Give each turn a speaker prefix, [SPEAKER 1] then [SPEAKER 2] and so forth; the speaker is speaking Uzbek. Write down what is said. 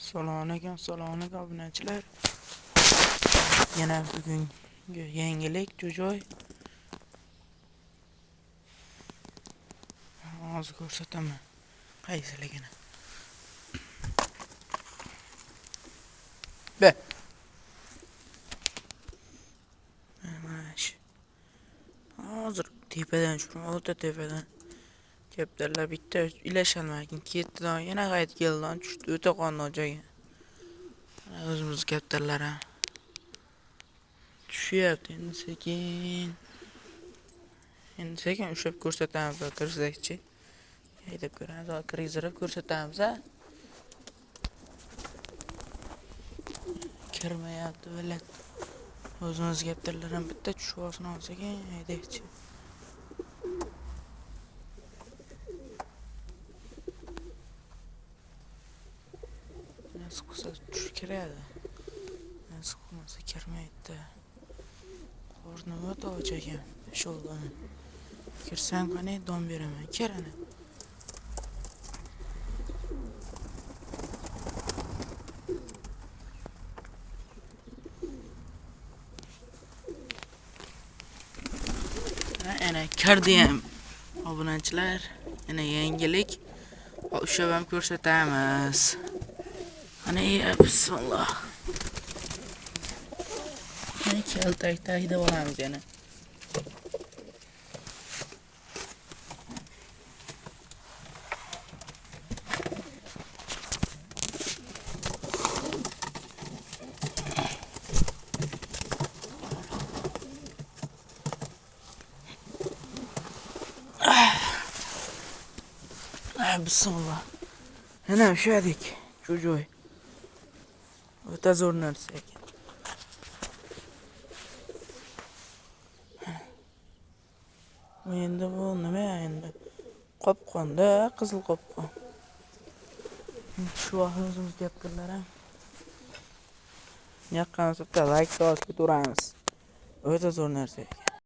[SPEAKER 1] Assalomu alaykum obunachilar. Yana bugungi yangilik jo'joy. Hozir ko'rsataman. Qaysiligini. Be. Mana shu. Hozir tepadan o'ta tepadan kaptarlar bitta ilasholmagan ketdi, yana qaytib keldi, tushdi o'ta qonli joyga. O'zimiz kaptarlar ham tushyapti endi sekin ushlab ko'rsatamiz, kirsakchi. Haydab ko'ramiz, krizirib ko'rsatamiz. Kirmayapti bilat. O'zimiz kaptarlar ham bitta tushib olsin, sekin haydaychi. Nasıl qilsa tushib kiradi. Nasıl qilmasa kirmaydi. Qorni o'ta och ekan. Sho'ldan. Kirsam qani don beraman. Kirani. Ana kirdi ham. Obunachilar, yana yangilik. Ushlab ham ko'rsatamiz. Ana bismillah. Ana kaltakda haydab olamiz yana. Bismillah. Ana ushladik. Jo'joy. O'ta zo'r narsa ekan. Endi bu nima endi? Qopqonda, qizil qopqon. Shu vaqtimiz gaplarlar ham. Yoqqanimizda like bosib turamiz. O'ta zo'r narsa ekan.